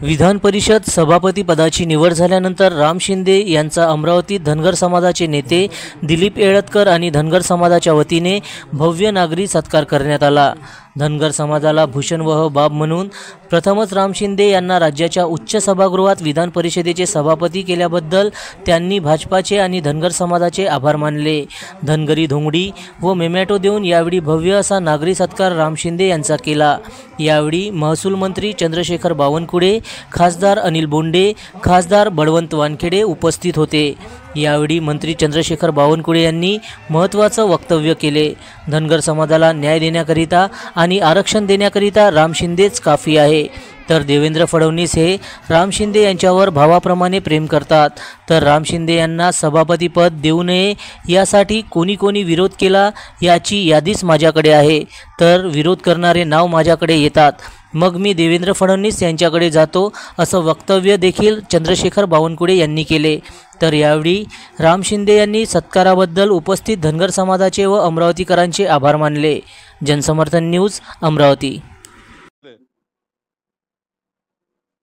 विधान परिषद सभापती पदाची निवड झाल्यानंतर राम शिंदे यांचा अमरावतीत धनगर समाजाचे नेते दिलीप येळतकर आणि धनगर समाजाच्या वतीने भव्य नागरी सत्कार करण्यात आला। धनगर समाजाला भूषणवह बाब म्हणून प्रथमच राम शिंदे यांना राज्याच्या उच्च सभागृहात विधान परिषदेचे सभापती केल्याबद्दल त्यांनी भाजपाचे आणि धनगर समाजाचे आभार मानले। धनगरी धोंगडी व मेमॅटो देऊन यावेळी भव्य असा नागरी सत्कार राम शिंदे यांचा केला। यावेळी महसूल मंत्री चंद्रशेखर बावनकुळे, खासदार अनिल बोंडे, खासदार बळवंत वानखेडे उपस्थित होते। यावेळी मंत्री चंद्रशेखर बावनकुळे यांनी महत्त्वाचं वक्तव्य केले। धनगर समाजाला न्याय देण्याकरिता आणि आरक्षण देण्याकरिता राम शिंदेच काफी आहे, तर देवेंद्र फडणवीस हे राम शिंदे यांच्यावर भावाप्रमाणे प्रेम करतात। तर राम शिंदे यांना सभापतीपद देऊ नये यासाठी कोणी कोणी विरोध केला याची यादीच माझ्याकडे आहे, तर विरोध करणारे नाव माझ्याकडे येतात, मग मी देवेंद्र फडणवीस यांच्याकडे जातो, असं वक्तव्य देखील चंद्रशेखर बावनकुळे यांनी केले। तर यावेळी राम शिंदे यांनी सत्काराबद्दल उपस्थित धनगर समाजाचे व अमरावतीकरांचे आभार मानले। जनसमर्थन न्यूज, अमरावती।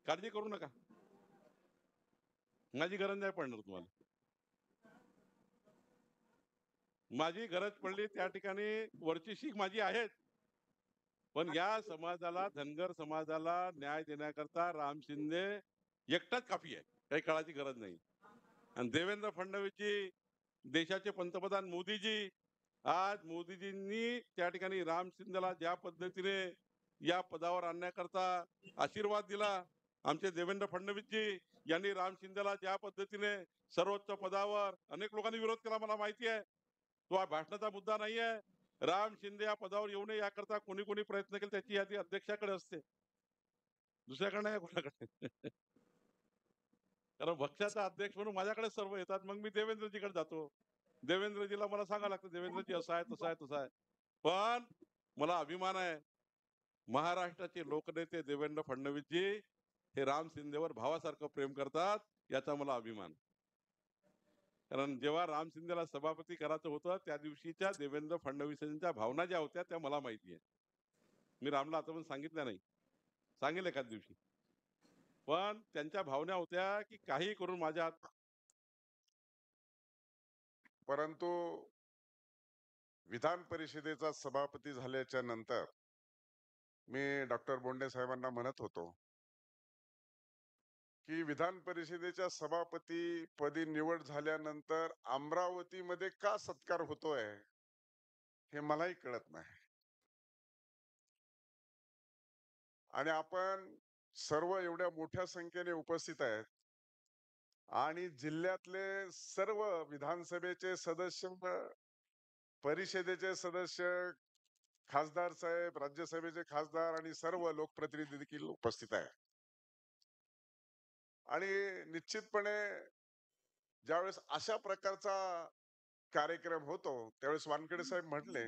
काळजी करू नका, माझी गरज नाही पडणार तुम्हाला। माझी गरज पडली त्या ठिकाणी वरची शीख माझी आहे, पण या समाजाला, धनगर समाजाला न्याय देण्याकरता राम शिंदे एकटाच काफी आहे, काही काळाची गरज नाही। आणि देवेंद्र फडणवीसजी, देशाचे पंतप्रधान मोदीजी, आज मोदीजींनी त्या ठिकाणी राम शिंदेला ज्या पद्धतीने या पदावर आणण्याकरता आशीर्वाद दिला, आमचे देवेंद्र फडणवीसजी यांनी राम शिंदेला ज्या पद्धतीने सर्वोच्च पदावर, अनेक लोकांनी विरोध केला, मला माहिती आहे, तो हा भाषणाचा मुद्दा नाही आहे। राम शिंदे या पदावर येऊ नये याकरता कोणी कोणी प्रयत्न केले त्याची यादी अध्यक्षाकडे असते, दुसऱ्याकडे नाही कोणाकडे। कारण पक्षाचा अध्यक्ष म्हणून माझ्याकडे सर्व येतात, मग मी देवेंद्रजीकडे जातो, देवेंद्रजीला मला सांगावं लागतं, देवेंद्रजी असं आहे, तसं आहे, तसं आहे। पण मला अभिमान आहे, महाराष्ट्राचे लोकनेते देवेंद्र फडणवीसजी हे राम शिंदेवर भावासारखं प्रेम करतात, याचा मला अभिमान। कारण जेव्हा राम शिंदेला सभापती करायचं होतं त्या दिवशीच्या देवेंद्र फडणवीसांच्या भावना ज्या होत्या त्या मला माहिती आहे। मी रामला आता पण सांगितल्या नाही, सांगेल एखाद दिवशी, पण त्यांच्या भावना होत्या की काही करून माझ्या, परंतु विधान परिषदेचा सभापती झाल्याच्या नंतर मी डॉक्टर बोंडे साहेबांना म्हणत होतो की विधान परिषदेच्या सभापती पदी निवड झाल्यानंतर अमरावतीमध्ये का सत्कार होतोय हे मलाही कळत नाही। आणि आपण सर्व एवढ्या मोठ्या संख्येने उपस्थित आहेत आणि जिल्ह्यातले सर्व विधानसभेचे सदस्य, परिषदेचे सदस्य, खासदार साहेब, राज्यसभेचे खासदार आणि सर्व लोकप्रतिनिधी देखील उपस्थित आहे। आणि निश्चितपणे ज्यावेळेस अशा प्रकारचा कार्यक्रम होतो त्यावेळेस वानखेडे साहेब म्हटले